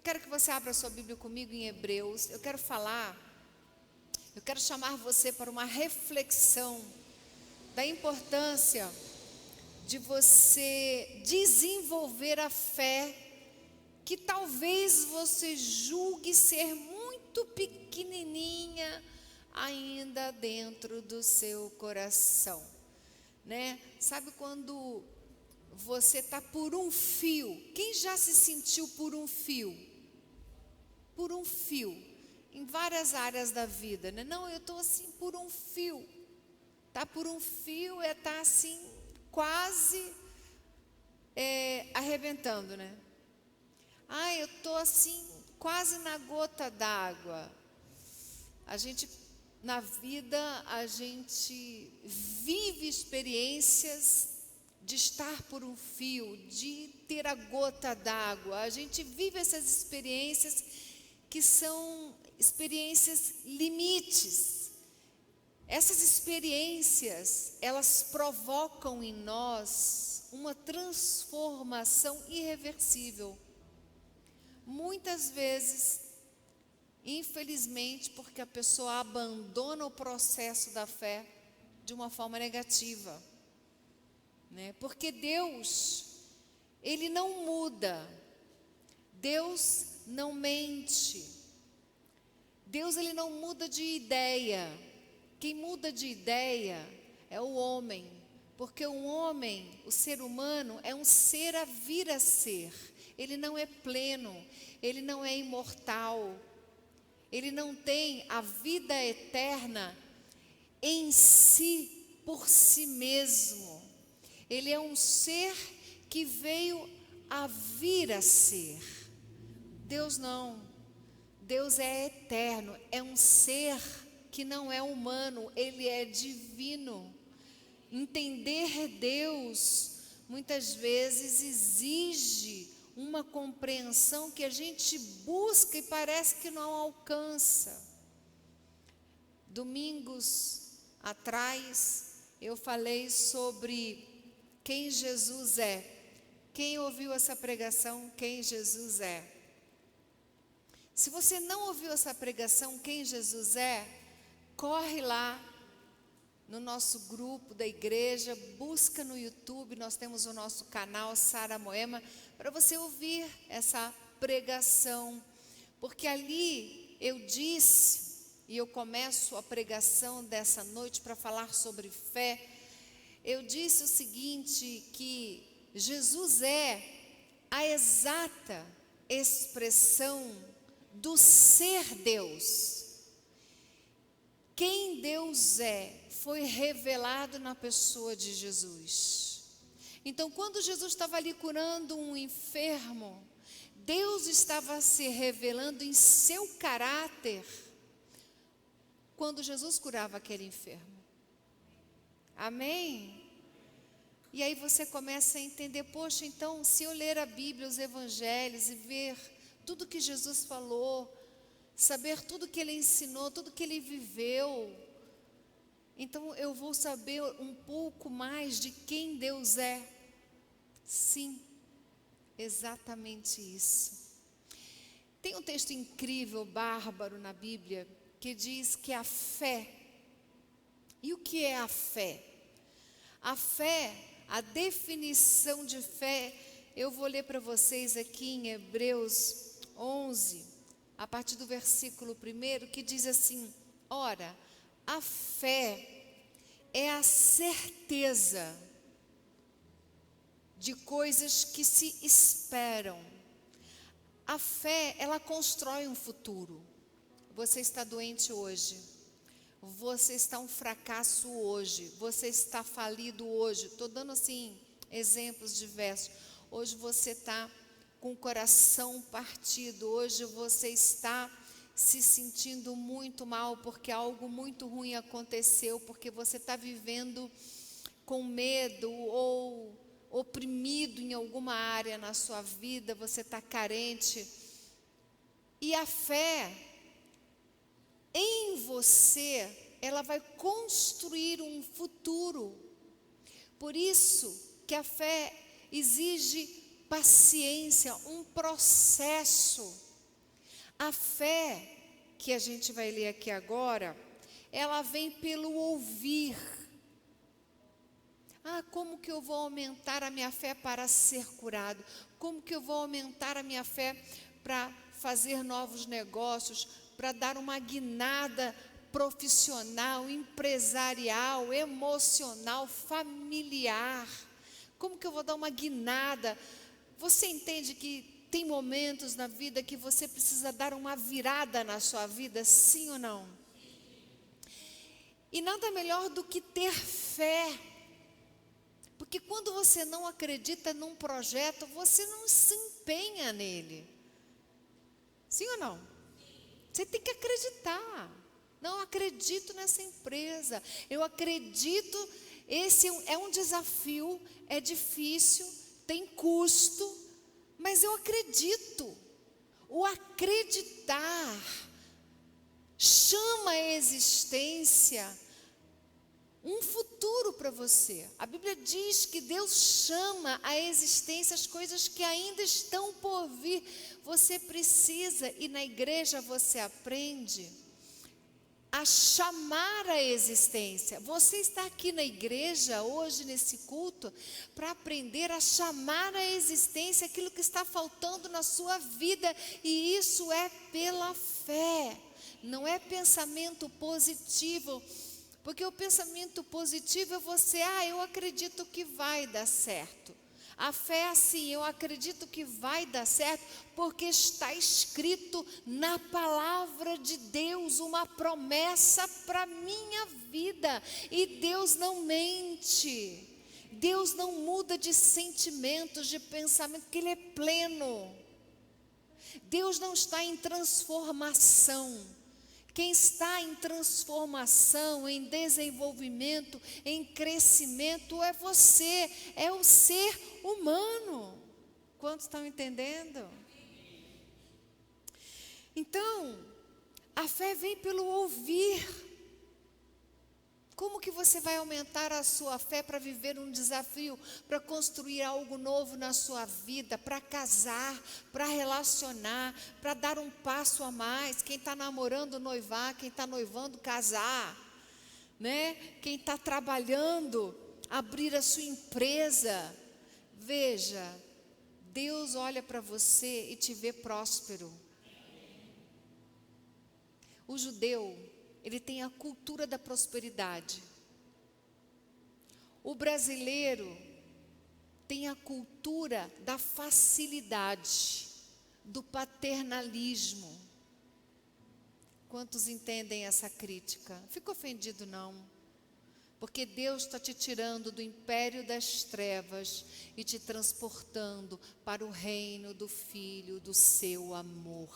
Eu quero que você abra sua Bíblia comigo em Hebreus. Eu quero chamar você para uma reflexão da importância de você desenvolver a fé que talvez você julgue ser muito pequenininha ainda dentro do seu coração, né? Sabe quando você está por um fio? Quem já se sentiu por um fio? Por um fio, em várias áreas da vida, né? Não, eu estou assim por um fio. Tá por um fio, tá assim quase arrebentando, né? Eu estou assim quase na gota d'água. Na vida, a gente vive experiências de estar por um fio, de ter a gota d'água. A gente vive essas experiências que são experiências limites. Essas experiências, elas provocam em nós uma transformação irreversível. Muitas vezes, infelizmente, porque a pessoa abandona o processo da fé de uma forma negativa, né? Porque Deus, Ele não muda, Deus não mente, Deus Ele não muda de ideia. Quem muda de ideia é o homem, porque o homem, o ser humano, é um ser a vir a ser. Ele não é pleno, ele não é imortal, ele não tem a vida eterna em si, por si mesmo. Ele é um ser que veio a vir a ser. Deus não. Deus é eterno, é um ser que não é humano, ele é divino. Entender Deus muitas vezes exige uma compreensão que a gente busca e parece que não alcança. Domingos atrás eu falei sobre quem Jesus é. Quem ouviu essa pregação, quem Jesus é? Se você não ouviu essa pregação, quem Jesus é, corre lá no nosso grupo da igreja, busca no YouTube, nós temos o nosso canal Sara Moema, para você ouvir essa pregação, porque ali eu disse, e eu começo a pregação dessa noite para falar sobre fé, eu disse o seguinte, que Jesus é a exata expressão do ser Deus. Quem Deus é, foi revelado na pessoa de Jesus. Então, quando Jesus estava ali curando um enfermo, Deus estava se revelando em seu caráter, quando Jesus curava aquele enfermo. Amém? E aí você começa a entender, poxa, então, se eu ler a Bíblia, os Evangelhos e ver tudo que Jesus falou, saber tudo que Ele ensinou, tudo que Ele viveu, então eu vou saber um pouco mais de quem Deus é. Sim, exatamente isso. Tem um texto incrível, bárbaro na Bíblia, que diz que a fé, e o que é a fé? A fé, a definição de fé, eu vou ler para vocês aqui em Hebreus 11, a partir do versículo 1, que diz assim: ora, a fé é a certeza de coisas que se esperam. A fé, ela constrói um futuro. Você está doente hoje, você está um fracasso hoje, você está falido hoje. Estou dando assim exemplos diversos. Hoje você está com o coração partido, hoje você está se sentindo muito mal porque algo muito ruim aconteceu, porque você está vivendo com medo ou oprimido em alguma área na sua vida, você está carente. E a fé em você, ela vai construir um futuro. Por isso que a fé exige paciência, um processo. A fé que a gente vai ler aqui agora, ela vem pelo ouvir. Como que eu vou aumentar a minha fé para ser curado? Como que eu vou aumentar a minha fé para fazer novos negócios, para dar uma guinada profissional, empresarial, emocional, familiar? Como que eu vou dar uma guinada? Você entende que tem momentos na vida que você precisa dar uma virada na sua vida, sim ou não? E nada melhor do que ter fé. Porque quando você não acredita num projeto, você não se empenha nele. Sim ou não? Você tem que acreditar. Não, eu acredito nessa empresa. Eu acredito, esse é um desafio, é difícil, tem custo, mas eu acredito. O acreditar chama a existência um futuro para você. A Bíblia diz que Deus chama à existência as coisas que ainda estão por vir. Você precisa, e na igreja você aprende a chamar a existência. Você está aqui na igreja hoje, nesse culto, para aprender a chamar a existência aquilo que está faltando na sua vida, e isso é pela fé. Não é pensamento positivo. Porque o pensamento positivo é você, eu acredito que vai dar certo. A fé é assim, eu acredito que vai dar certo, porque está escrito na palavra de Deus uma promessa para a minha vida. E Deus não mente, Deus não muda de sentimentos, de pensamento, porque Ele é pleno. Deus não está em transformação. Quem está em transformação, em desenvolvimento, em crescimento é você, é o ser humano. Quantos estão entendendo? Então, a fé vem pelo ouvir. Como que você vai aumentar a sua fé para viver um desafio, para construir algo novo na sua vida, para casar, para relacionar, para dar um passo a mais? Quem está namorando, noivar, quem está noivando, casar, né? Quem está trabalhando, abrir a sua empresa. Veja, Deus olha para você e te vê próspero. O judeu, ele tem a cultura da prosperidade. O brasileiro tem a cultura da facilidade, do paternalismo. Quantos entendem essa crítica? Fica ofendido não, porque Deus está te tirando do império das trevas e te transportando para o reino do Filho do seu amor.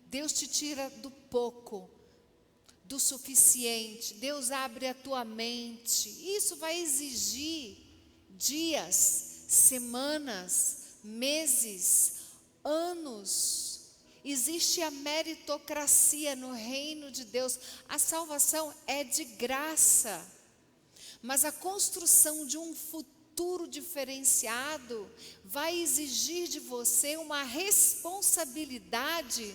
Deus te tira do pouco, do suficiente. Deus abre a tua mente. Isso vai exigir dias, semanas, meses, anos. Existe a meritocracia no reino de Deus. A salvação é de graça, mas a construção de um futuro diferenciado vai exigir de você uma responsabilidade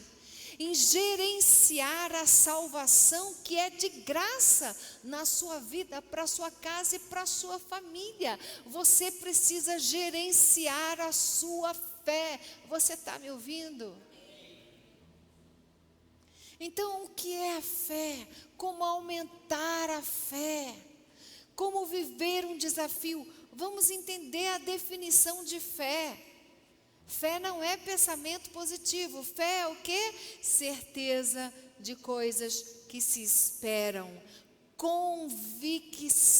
em gerenciar a salvação que é de graça na sua vida, para a sua casa e para a sua família. Você precisa gerenciar a sua fé. Você está me ouvindo? Então, o que é a fé? Como aumentar a fé? Como viver um desafio? Vamos entender a definição de fé. Fé não é pensamento positivo. Fé é o quê? Certeza de coisas que se esperam. Convicção.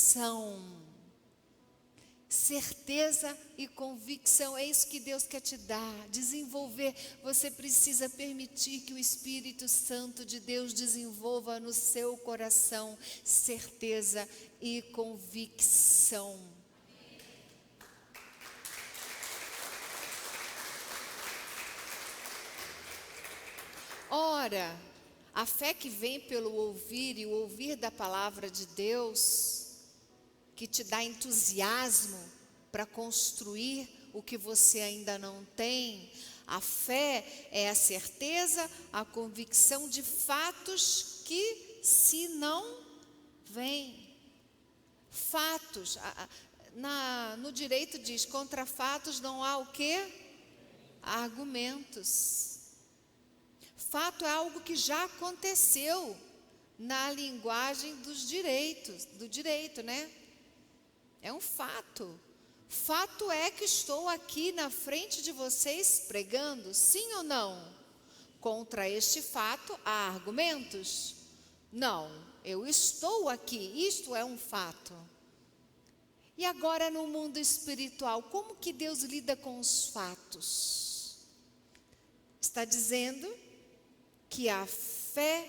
Certeza e convicção, é isso que Deus quer te dar, desenvolver. Você precisa permitir que o Espírito Santo de Deus desenvolva no seu coração certeza e convicção. Ora, a fé que vem pelo ouvir e o ouvir da palavra de Deus, que te dá entusiasmo para construir o que você ainda não tem, A fé é a certeza, a convicção de fatos que se não veem. Fatos, no direito diz, contra fatos não há o quê? Argumentos. Fato é algo que já aconteceu na linguagem do direito, né? É um fato. Fato é que estou aqui na frente de vocês pregando, sim ou não? Contra este fato há argumentos? Não, eu estou aqui, isto é um fato. E agora no mundo espiritual, como que Deus lida com os fatos? Está dizendo que a fé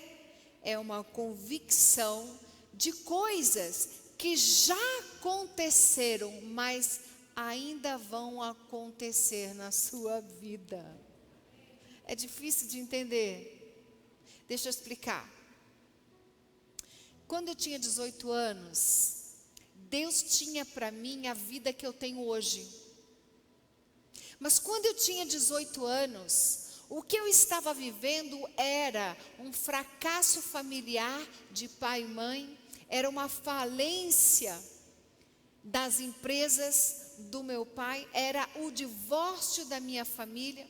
é uma convicção de coisas que já aconteceram, mas ainda vão acontecer na sua vida. É difícil de entender. Deixa eu explicar. Quando eu tinha 18 anos, Deus tinha para mim a vida que eu tenho hoje. Mas quando eu tinha 18 anos, o que eu estava vivendo era um fracasso familiar de pai e mãe, era uma falência das empresas do meu pai, era o divórcio da minha família.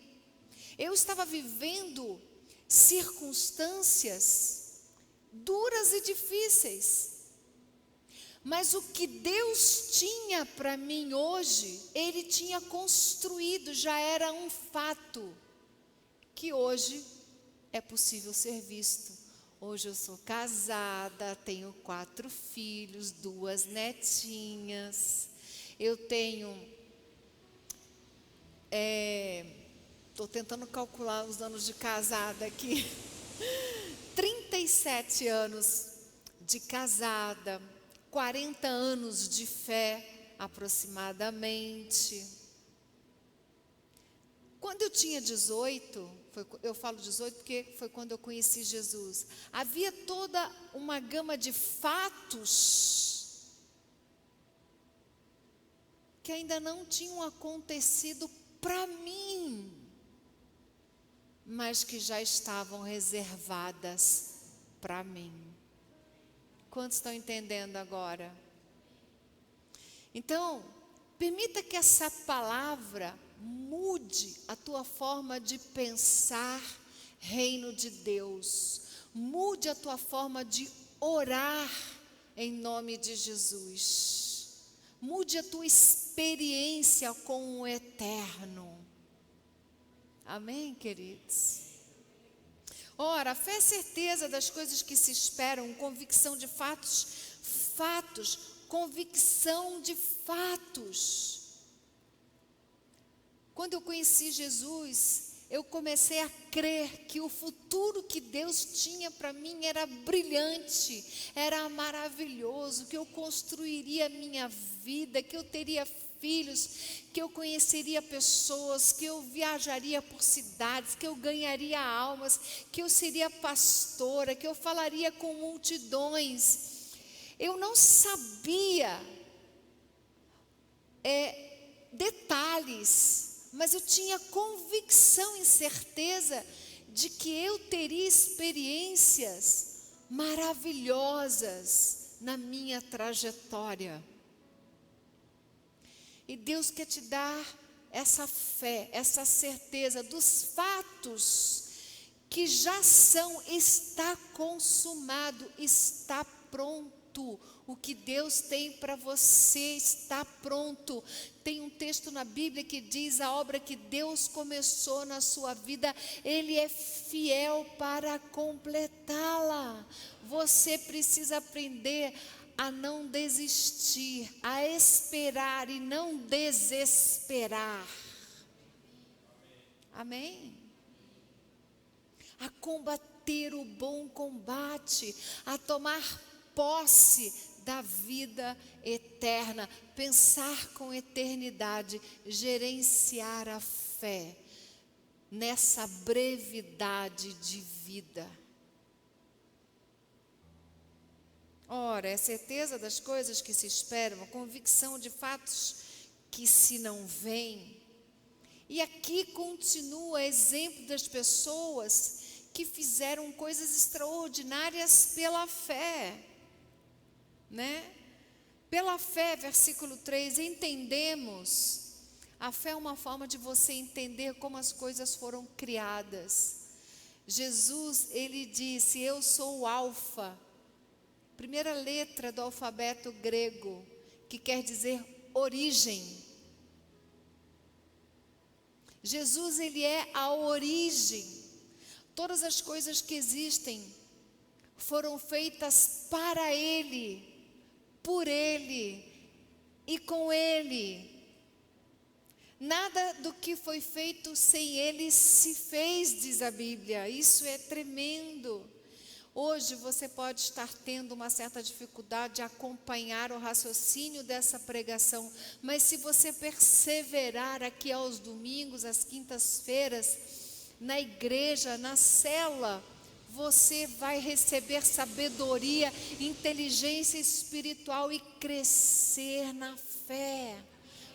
Eu estava vivendo circunstâncias duras e difíceis. Mas o que Deus tinha para mim hoje, Ele tinha construído, já era um fato, que hoje é possível ser visto. Hoje eu sou casada, tenho 4 filhos, 2 netinhas, eu tenho, estou tentando calcular os anos de casada aqui, 37 anos de casada, 40 anos de fé aproximadamente. Quando eu tinha 18, eu falo 18 porque foi quando eu conheci Jesus, havia toda uma gama de fatos que ainda não tinham acontecido para mim, mas que já estavam reservadas para mim. Quantos estão entendendo agora? Então, permita que essa palavra mude a tua forma de pensar reino de Deus. Mude a tua forma de orar em nome de Jesus. Mude a tua experiência com o eterno. Amém, queridos? Ora, a fé é certeza das coisas que se esperam, convicção de fatos, convicção de fatos. Quando eu conheci Jesus, eu comecei a crer que o futuro que Deus tinha para mim era brilhante, era maravilhoso, que eu construiria a minha vida, que eu teria filhos, que eu conheceria pessoas, que eu viajaria por cidades, que eu ganharia almas, que eu seria pastora, que eu falaria com multidões. Eu não sabia detalhes, mas eu tinha convicção e certeza de que eu teria experiências maravilhosas na minha trajetória. E Deus quer te dar essa fé, essa certeza dos fatos que já são, está consumado, está pronto. O que Deus tem para você está pronto. Tem um texto na Bíblia que diz: a obra que Deus começou na sua vida, Ele é fiel para completá-la. Você precisa aprender a não desistir, a esperar e não desesperar. Amém? A combater o bom combate, a tomar posse da vida eterna, pensar com eternidade, gerenciar a fé nessa brevidade de vida. Ora, é certeza das coisas que se esperam, a convicção de fatos que se não veem. E aqui continua exemplo das pessoas que fizeram coisas extraordinárias pela fé, né? Pela fé, versículo 3, entendemos. A fé é uma forma de você entender como as coisas foram criadas. Jesus, ele disse, eu sou o alfa, primeira letra do alfabeto grego, que quer dizer origem. Jesus, ele é a origem. Todas as coisas que existem foram feitas para ele, por ele e com ele. Nada do que foi feito sem ele se fez, diz a Bíblia. Isso é tremendo. Hoje você pode estar tendo uma certa dificuldade de acompanhar o raciocínio dessa pregação, mas se você perseverar aqui aos domingos, às quintas-feiras, na igreja, na célula, você vai receber sabedoria, inteligência espiritual e crescer na fé.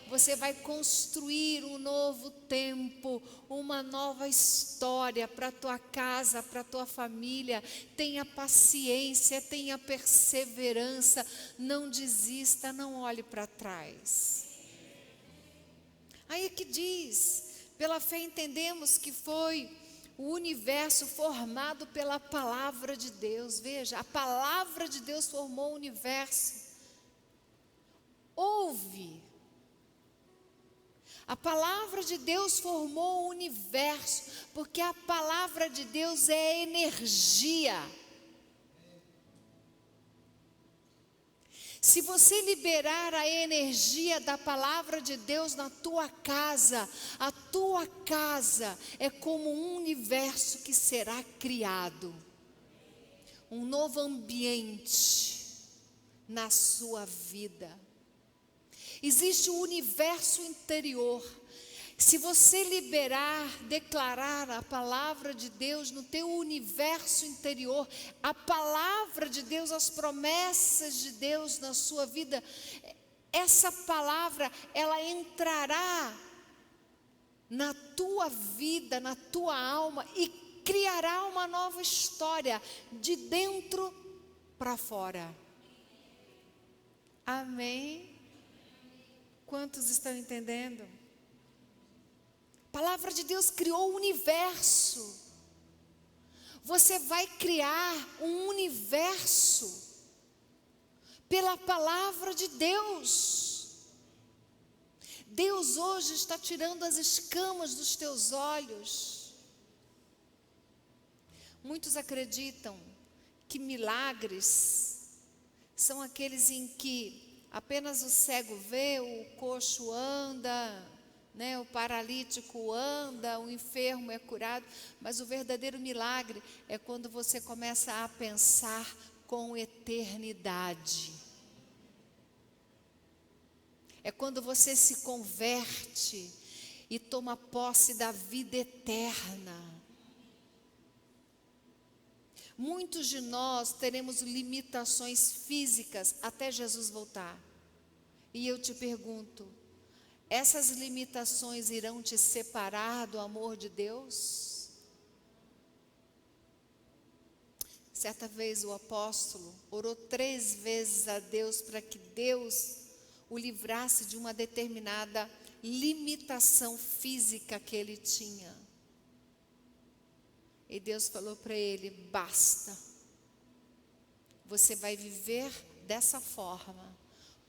Você vai construir um novo tempo, uma nova história para a tua casa, para a tua família. Tenha paciência, tenha perseverança, não desista, não olhe para trás. Aí é que diz, pela fé entendemos que foi o universo formado pela palavra de Deus. Veja, a palavra de Deus formou o universo. Ouve. A palavra de Deus formou o universo, porque a palavra de Deus é energia. Se você liberar a energia da palavra de Deus na tua casa, a tua casa é como um universo que será criado. Um novo ambiente na sua vida. Existe o universo interior. Se você liberar, declarar a palavra de Deus no teu universo interior, a palavra de Deus, as promessas de Deus na sua vida, essa palavra, ela entrará na tua vida, na tua alma e criará uma nova história de dentro para fora. Amém? Quantos estão entendendo? A palavra de Deus criou o universo. Você vai criar um universo pela palavra de Deus. Deus hoje está tirando as escamas dos teus olhos. Muitos acreditam que milagres são aqueles em que apenas o cego vê, o coxo anda, né, o paralítico anda, o enfermo é curado. Mas o verdadeiro milagre é quando você começa a pensar com eternidade. É quando você se converte e toma posse da vida eterna. Muitos de nós teremos limitações físicas até Jesus voltar. E eu te pergunto, essas limitações irão te separar do amor de Deus? Certa vez o apóstolo orou 3 vezes a Deus para que Deus o livrasse de uma determinada limitação física que ele tinha. E Deus falou para ele, basta. Você vai viver dessa forma,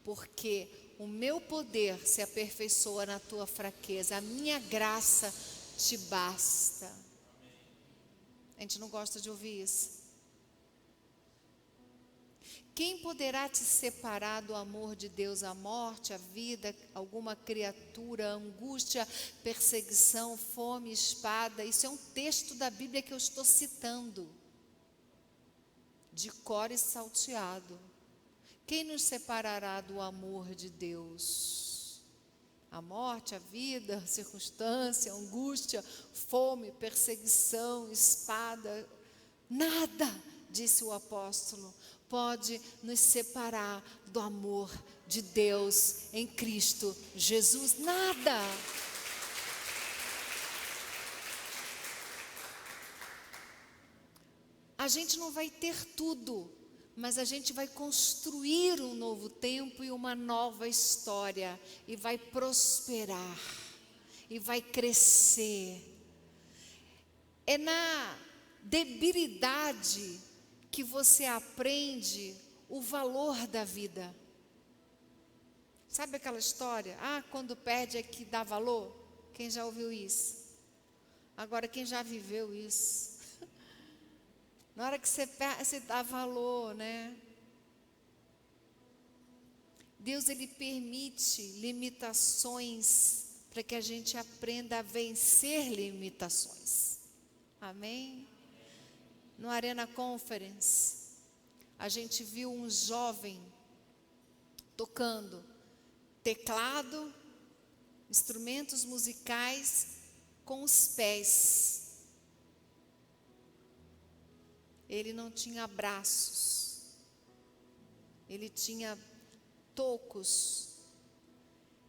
porque o meu poder se aperfeiçoa na tua fraqueza, a minha graça te basta. A gente não gosta de ouvir isso. Quem poderá te separar do amor de Deus? A morte, a vida, alguma criatura, angústia, perseguição, fome, espada? Isso é um texto da Bíblia que eu estou citando, de cor e salteado. Quem nos separará do amor de Deus? A morte, a vida, a circunstância, a angústia, fome, perseguição, espada? Nada, disse o apóstolo, pode nos separar do amor de Deus em Cristo Jesus. Nada. gente não vai ter tudo, mas a gente vai construir um novo tempo e uma nova história, e vai prosperar, e vai crescer. É na debilidade que você aprende o valor da vida. Sabe aquela história? Quando perde é que dá valor? Quem já ouviu isso? Agora, quem já viveu isso? Na hora que você perde, você dá valor, né? Deus, Ele permite limitações para que a gente aprenda a vencer limitações. Amém? No Arena Conference, a gente viu um jovem tocando teclado, instrumentos musicais com os pés. Ele não tinha braços, ele tinha tocos.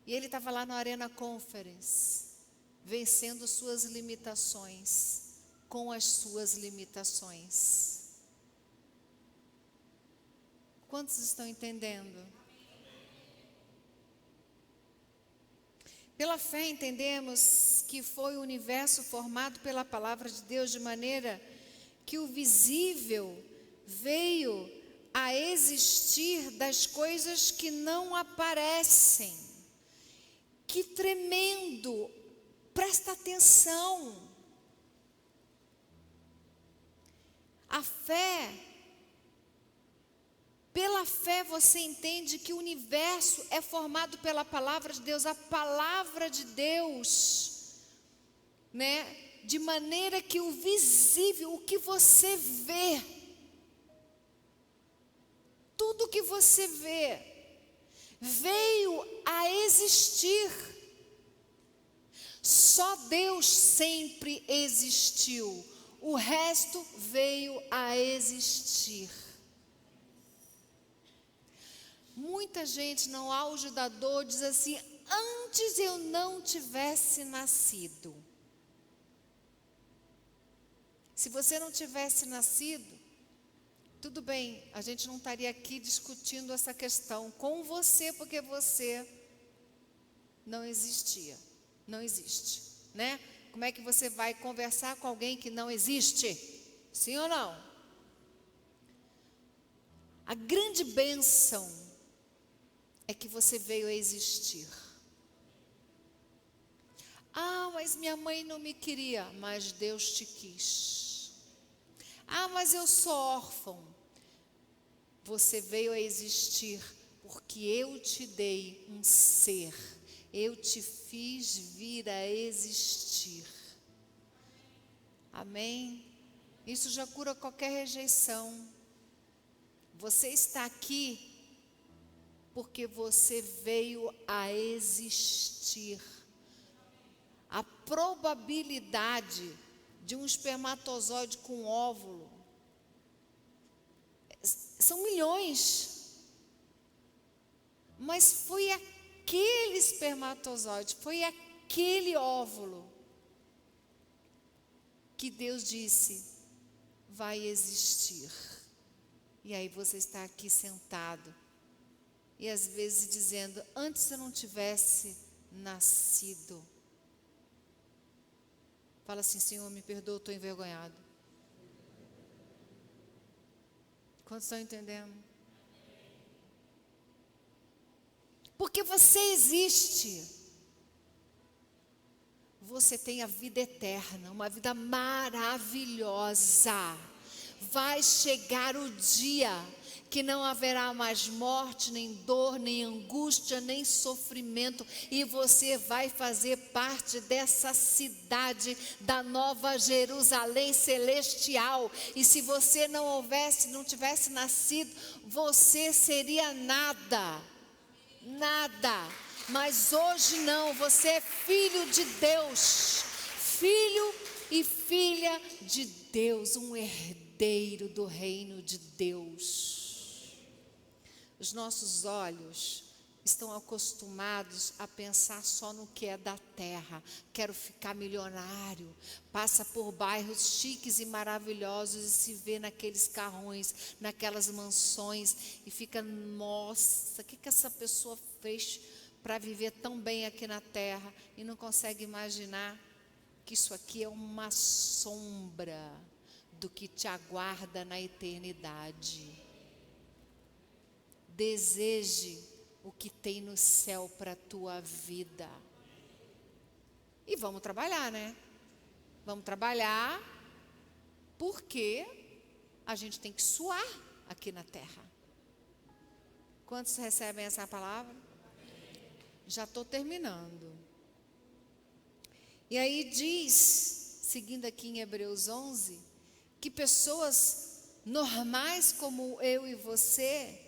E ele estava lá na Arena Conference, vencendo suas limitações, com as suas limitações. Quantos estão entendendo? Pela fé entendemos que foi o universo formado pela palavra de Deus, de maneira que o visível veio a existir das coisas que não aparecem. Que tremendo! Presta atenção. A fé, pela fé você entende que o universo é formado pela palavra de Deus, a palavra de Deus, né? De maneira que o visível, o que você vê, tudo que você vê, veio a existir. Só Deus sempre existiu, o resto veio a existir. Muita gente no auge da dor diz assim: antes eu não tivesse nascido. Se você não tivesse nascido, tudo bem, a gente não estaria aqui discutindo essa questão com você, porque você não existia, não existe, né? Como é que você vai conversar com alguém que não existe? Sim ou não? A grande bênção é que você veio a existir. Mas minha mãe não me queria, mas Deus te quis. Mas eu sou órfão. Você veio a existir porque eu te dei um ser. Eu te fiz vir a existir. Amém? Isso já cura qualquer rejeição. Você está aqui porque você veio a existir. A probabilidade de um espermatozoide com óvulo são milhões. Mas foi aquele espermatozoide, foi aquele óvulo que Deus disse: vai existir. E aí você está aqui sentado. E às vezes dizendo: antes eu não tivesse nascido. Fala assim: Senhor, me perdoa, eu estou envergonhado. Quantos estão entendendo? Porque você existe. Você tem a vida eterna, uma vida maravilhosa. Vai chegar o dia que não haverá mais morte, nem dor, nem angústia, nem sofrimento, e você vai fazer parte dessa cidade da Nova Jerusalém celestial. E se você não tivesse nascido, você seria nada, nada. Mas hoje não, você é filho de Deus, filho e filha de Deus, um herdeiro do reino de Deus. Os nossos olhos estão acostumados a pensar só no que é da terra. Quero ficar milionário. Passa por bairros chiques e maravilhosos e se vê naqueles carrões, naquelas mansões e fica, nossa, o que essa pessoa fez para viver tão bem aqui na terra? E não consegue imaginar que isso aqui é uma sombra do que te aguarda na eternidade. Deseje o que tem no céu para a tua vida. E vamos trabalhar, né? Vamos trabalhar porque a gente tem que suar aqui na terra. Quantos recebem essa palavra? Já estou terminando. E aí diz, seguindo aqui em Hebreus 11, que pessoas normais como eu e você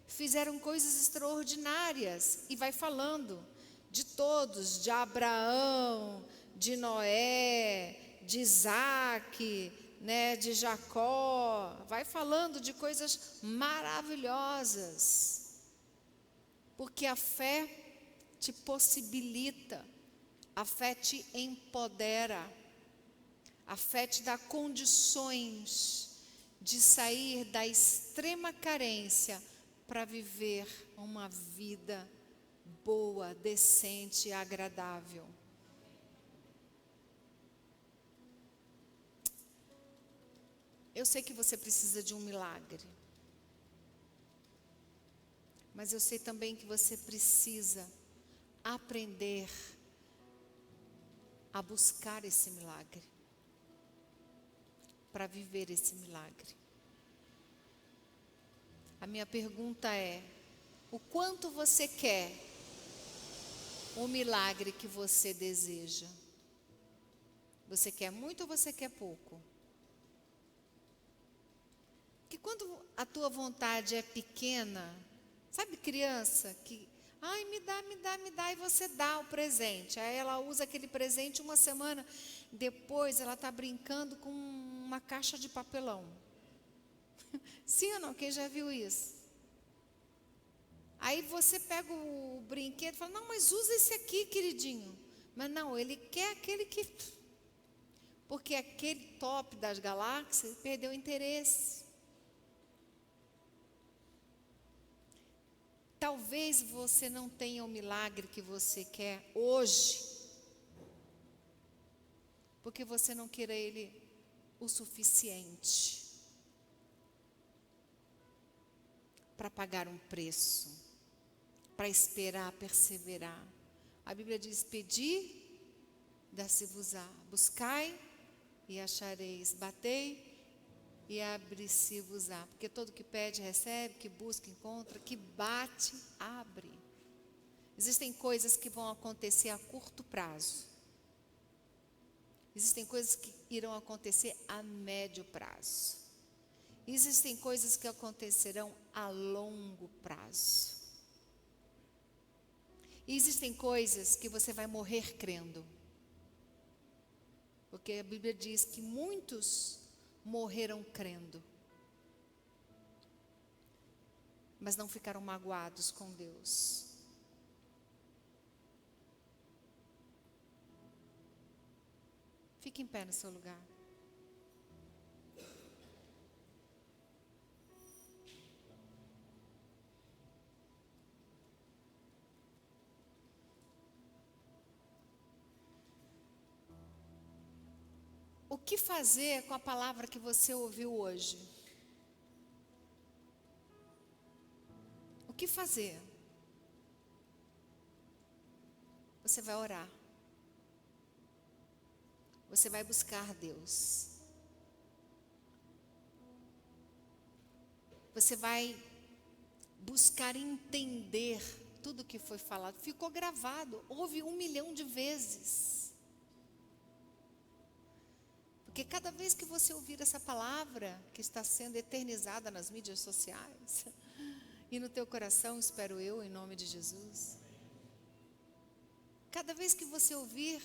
fizeram coisas extraordinárias, e vai falando de todos, de Abraão, de Noé, de Isaac, né, de Jacó, vai falando de coisas maravilhosas, porque a fé te possibilita, a fé te empodera, a fé te dá condições de sair da extrema carência para viver uma vida boa, decente e agradável. Eu sei que você precisa de um milagre, mas eu sei também que você precisa aprender a buscar esse milagre, para viver esse milagre. A minha pergunta é: o quanto você quer o milagre que você deseja? Você quer muito ou você quer pouco? Porque quando a tua vontade é pequena, sabe criança que, ai, me dá, e você dá o presente. Aí ela usa aquele presente uma semana, depois ela está brincando com uma caixa de papelão. Sim ou não? Quem já viu isso? Aí você pega o brinquedo e fala, não, mas usa esse aqui, queridinho. Mas não, ele quer aquele que... Porque aquele top das galáxias perdeu o interesse. Talvez você não tenha o milagre que você quer hoje, porque você não queira ele o suficiente para pagar um preço, para esperar, perseverar. A Bíblia diz, pedi, dá-se-vos-á, buscai e achareis, batei e abre-se-vos-á. Porque todo que pede, recebe, que busca, encontra, que bate, abre. Existem coisas que vão acontecer a curto prazo. Existem coisas que irão acontecer a médio prazo. Existem coisas que acontecerão a longo prazo. E existem coisas que você vai morrer crendo. Porque a Bíblia diz que muitos morreram crendo, mas não ficaram magoados com Deus. Fique em pé no seu lugar. O que fazer com a palavra que você ouviu hoje? O que fazer? Você vai orar. Você vai buscar Deus. Você vai buscar entender tudo que foi falado. Ficou gravado, ouve 1 milhão de vezes. Porque cada vez que você ouvir essa palavra, que está sendo eternizada nas mídias sociais, e no teu coração, espero eu, em nome de Jesus, cada vez que você ouvir,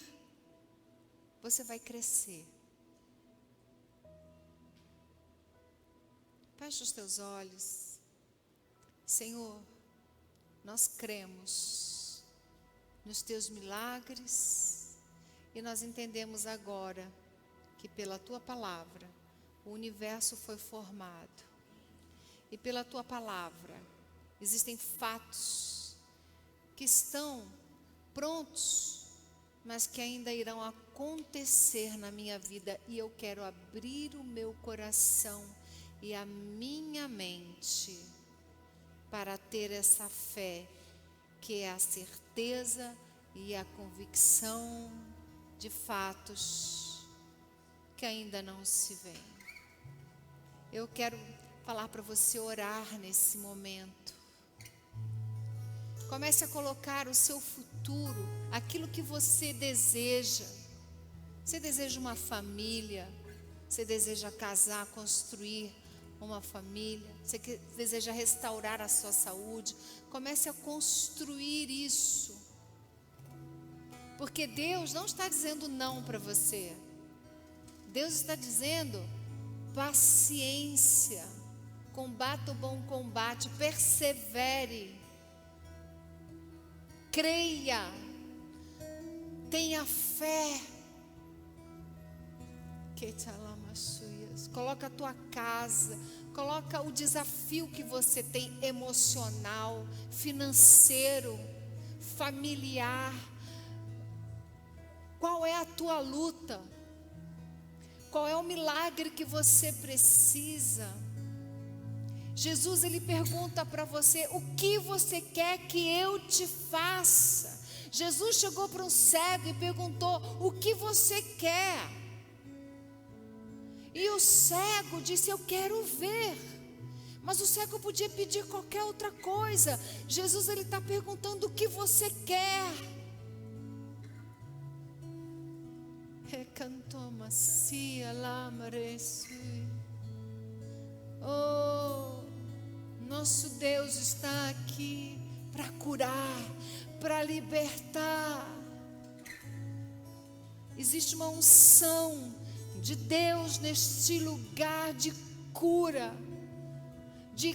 você vai crescer. Feche os teus olhos. Senhor, nós cremos nos teus milagres e nós entendemos agora que pela tua palavra o universo foi formado e pela tua palavra existem fatos que estão prontos, mas que ainda irão acontecer na minha vida, e eu quero abrir o meu coração e a minha mente para ter essa fé, que é a certeza e a convicção de fatos que ainda não se veem. Eu quero falar para você orar nesse momento. Comece a colocar o seu futuro, aquilo que você deseja. Você deseja uma família, você deseja casar, construir uma família, você deseja restaurar a sua saúde. Comece a construir isso. Porque Deus não está dizendo não para você. Deus está dizendo paciência, combata o bom combate, persevere. Creia, tenha fé. Coloca a tua casa, coloca o desafio que você tem emocional, financeiro, familiar. Qual é a tua luta? Qual é o milagre que você precisa? Jesus, ele pergunta para você: o que você quer que eu te faça? Jesus chegou para um cego e perguntou: o que você quer? E o cego disse: eu quero ver. Mas o cego podia pedir qualquer outra coisa. Jesus, ele está perguntando: o que você quer? Oh, nosso Deus está aqui para curar, para libertar. Existe uma unção de Deus neste lugar de cura, de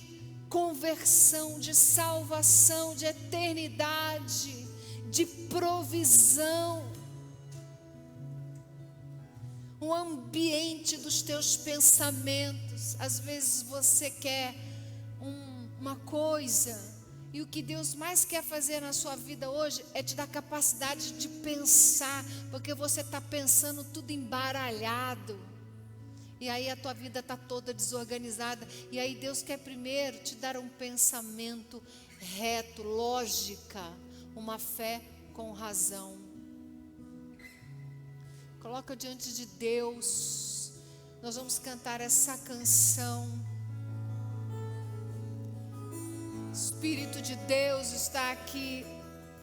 conversão, de salvação, de eternidade, de provisão. Um ambiente dos teus pensamentos. Às vezes você quer uma coisa, e o que Deus mais quer fazer na sua vida hoje é te dar capacidade de pensar, porque você está pensando tudo embaralhado, e aí a tua vida está toda desorganizada, e aí Deus quer primeiro te dar um pensamento reto, lógica, uma fé com razão. Coloca diante de Deus. Nós vamos cantar essa canção. O Espírito de Deus está aqui